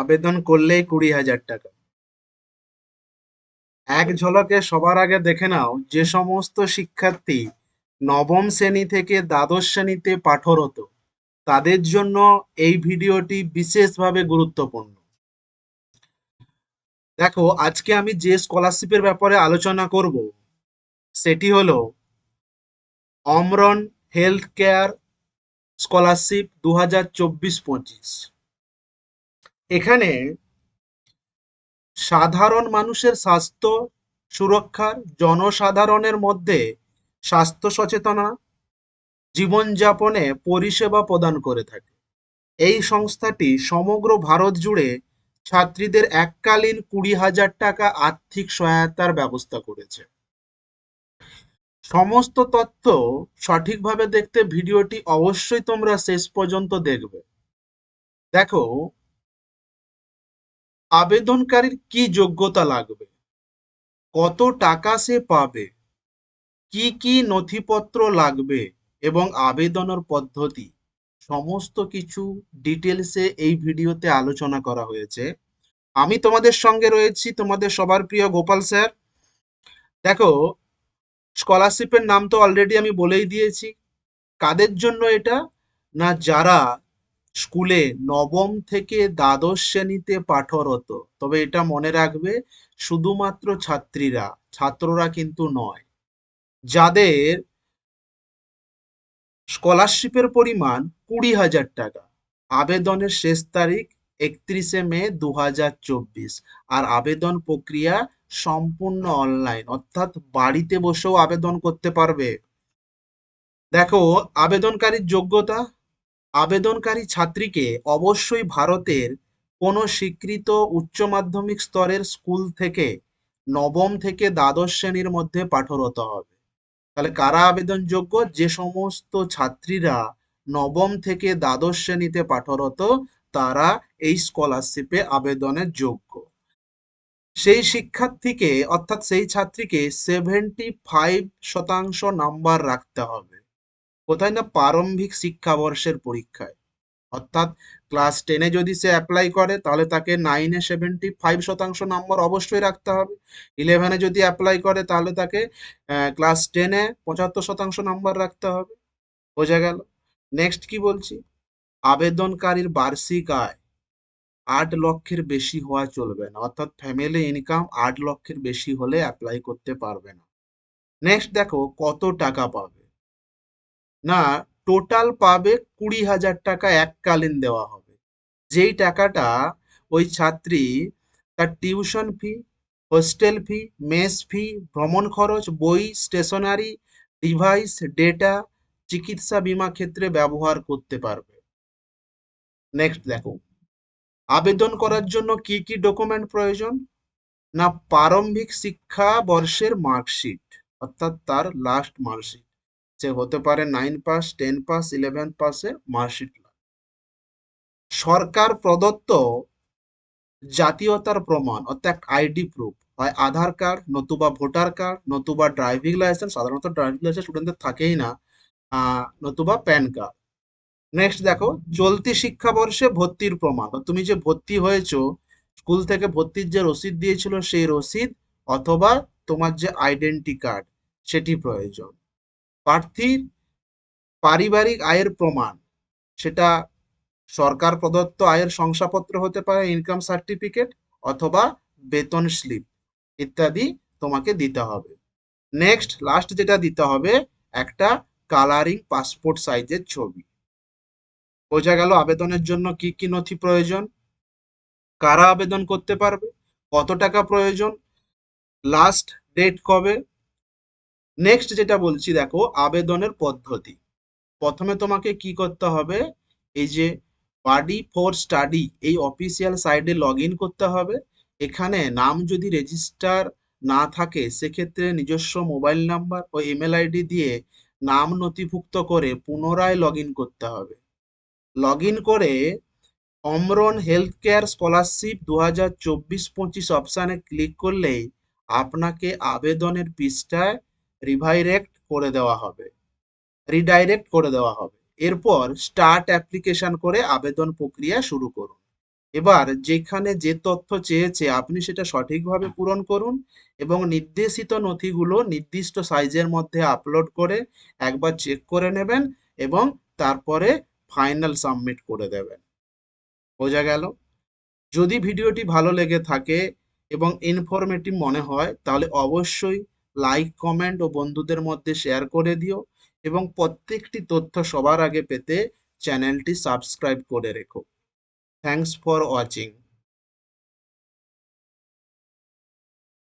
আবেদন করলেই 20,000 টাকা। এক ঝলকে সবার আগে দেখে নাও যে সমস্ত শিক্ষার্থী নবম শ্রেণী থেকে দ্বাদশ শ্রেণীতে পাঠরত, তাদের জন্য এই ভিডিওটি বিশেষভাবে গুরুত্বপূর্ণ। দেখো, আজকে আমি যে স্কলারশিপের ব্যাপারে আলোচনা করব সেটি হলো অমরন হেলথ কেয়ার স্কলারশিপ 2024-25। এখানে সাধারণ মানুষের স্বাস্থ্য সুরক্ষার, জনসাধারণের মধ্যে স্বাস্থ্য সচেতনা, জীবনযাপনে পরিষেবা প্রদান করে থাকে। এই সংস্থাটি সমগ্র ভারত জুড়ে ছাত্রীদের এককালীন 20,000 টাকা আর্থিক সহায়তার ব্যবস্থা করেছে। সমস্ত তথ্য সঠিকভাবে দেখতে ভিডিওটি অবশ্যই তোমরা শেষ পর্যন্ত দেখবে। দেখো, আবেদনকারীর কি যোগ্যতা লাগবে, কত টাকা সে পাবে, কি কি নথিপত্র লাগবে এবং আবেদনের পদ্ধতি, সমস্ত কিছু ডিটেলসে এই ভিডিওতে আলোচনা করা হয়েছে। আমি তোমাদের সঙ্গে রয়েছি, তোমাদের সবার প্রিয় গোপাল স্যার। দেখো, স্কলারশিপের নাম তো অলরেডি আমি বলেই দিয়েছি। কাদের জন্য এটা? না, যারা স্কুলে নবম থেকে দ্বাদশ শ্রেণীতে পাঠরত। তবে এটা মনে রাখবে, শুধুমাত্র ছাত্রীরা, ছাত্ররা কিন্তু নয়। যাদের স্কলারশিপের পরিমাণ 20,000 টাকা। আবেদনের শেষ তারিখ 31শে মে 2024। আর আবেদন প্রক্রিয়া সম্পূর্ণ অনলাইন, অর্থাৎ বাড়িতে বসেও আবেদন করতে পারবে। দেখো, আবেদনকারীর যোগ্যতা। আবেদনকারী ছাত্রীকে অবশ্যই ভারতের কোনো স্বীকৃত উচ্চ মাধ্যমিক স্তরের স্কুল থেকে নবম থেকে দ্বাদশ শ্রেণীর মধ্যে পাঠরত হবে। তাহলে কারা আবেদনযোগ্য? যে সমস্ত ছাত্রীরা নবম থেকে দ্বাদশ শ্রেণীতে পাঠরত, তারা এই স্কলারশিপে আবেদনের যোগ্য। সেই শিক্ষার্থীকে, অর্থাৎ সেই ছাত্রীকে 75% নাম্বার রাখতে হবে। কোথায়? না, প্রারম্ভিক শিক্ষাবর্ষের পরীক্ষায়। অর্থাৎ ক্লাস 10-এ যদি সে অ্যাপ্লাই করে, তাহলে তাকে 9-এ 75% নাম্বার অবশ্যই রাখতে হবে। 11-এ যদি অ্যাপ্লাই করে, তাহলে তাকে ক্লাস 10-এ 75% নাম্বার রাখতে হবে। বোঝা গেল? নেক্সট কি বলছি? আবেদনকারীর বার্ষিক আয় 8 লক্ষের বেশি হওয়া চলবে না, অর্থাৎ ফ্যামিলি ইনকাম 8 লক্ষের বেশি হলে অ্যাপ্লাই করতে পারবে না। নেক্সট দেখো, কত টাকা পাবে। না, টোটাল পাবে 20,000 টাকা এককালীন দেওয়া হবে। যেই টাকাটা ওই ছাত্রী তার টিউশন ফি, হোস্টেল ফি, মেস ফি, ভ্রমণ খরচ, বই, স্টেশনারি, ডিভাইস, ডেটা, চিকিৎসা বীমা ক্ষেত্রে ব্যবহার করতে পারবে। নেক্সট দেখো, আবেদন করার জন্য কি কি ডকুমেন্ট প্রয়োজন। না, প্রারম্ভিক শিক্ষা বর্ষের মার্কশিট, অর্থাৎ তার লাস্ট মার্কশিট। সে হতে পারে 9 পাস, 10 পাস, 11 পাসের মার্কশিট। সরকার প্রদত্ত জাতীয়তার প্রমাণ, অর্থাৎ আইডি প্রুফ, হয় আধার কার্ড, নতুবা ভোটার কার্ড, নতুবা ড্রাইভিং লাইসেন্স, সাধারণত ড্রাইভিং লাইসেন্স স্টুডেন্টদের থাকেই না, নতুবা প্যান কার্ড। নেক্সট দেখো, চলতি শিক্ষাবর্ষে ভর্তির প্রমাণ, তুমি যে ভর্তি হয়েছো, স্কুল থেকে ভর্তির যে রসিদ দিয়েছিল সেই রসিদ, অথবা তোমার যে আইডেন্টি কার্ড, সেটি প্রয়োজন। প্রার্থীর পারিবারিক আয়ের প্রমাণ, সেটা সরকার প্রদত্ত আয়ের শংসাপত্র হতে পারে, ইনকাম সার্টিফিকেট, অথবা বেতন স্লিপ ইত্যাদি তোমাকে দিতে হবে। নেক্সট লাস্ট যেটা দিতে হবে, একটা কালারিং পাসপোর্ট সাইজের ছবি। বোঝা গেল আবেদনের জন্য কি কি নথি প্রয়োজন, কারা আবেদন করতে পারবে, কত টাকা প্রয়োজন, লাস্ট ডেট কবে। নেক্সট যেটা বলছি, দেখো আবেদনের পদ্ধতি। প্রথমে তোমাকে কি করতে হবে, এই যে বাডি ফর স্টাডি এই অফিসিয়াল সাইটে লগ ইন করতে হবে। এখানে নাম যদি রেজিস্টার না থাকে, সেক্ষেত্রে নিজস্ব মোবাইল নাম্বার ও ইমেল আইডি দিয়ে নাম নথিভুক্ত করে পুনরায় লগ ইন করতে হবে। লগ ইন করে অমরন হেলথ কেয়ার স্কলারশিপ 2024-25 অপশানে ক্লিক করলেই আপনাকে আবেদনের পৃষ্ঠায় রিডাইরেক্ট করে দেওয়া হবে। এরপর স্টার্ট অ্যাপ্লিকেশন করে আবেদন প্রক্রিয়া শুরু করুন। এবার যেখানে যে তথ্য চেয়েছে আপনি সেটা সঠিকভাবে পূরণ করুন এবং নির্দেশিত নথিগুলো নির্দিষ্ট সাইজের মধ্যে আপলোড করে একবার চেক করে নেবেন এবং তারপরে ফাইনাল সাবমিট করে দেবেন। বোঝা গেল? যদি ভিডিওটি ভালো লেগে থাকে এবং ইনফরমেটিভ মনে হয় তাহলে অবশ্যই লাইক, কমেন্ট ও বন্ধুদের মধ্যে শেয়ার করে দিও এবং প্রত্যেকটি তথ্য সবার আগে পেতে চ্যানেলটি সাবস্ক্রাইব করে রেখো। Thanks for watching.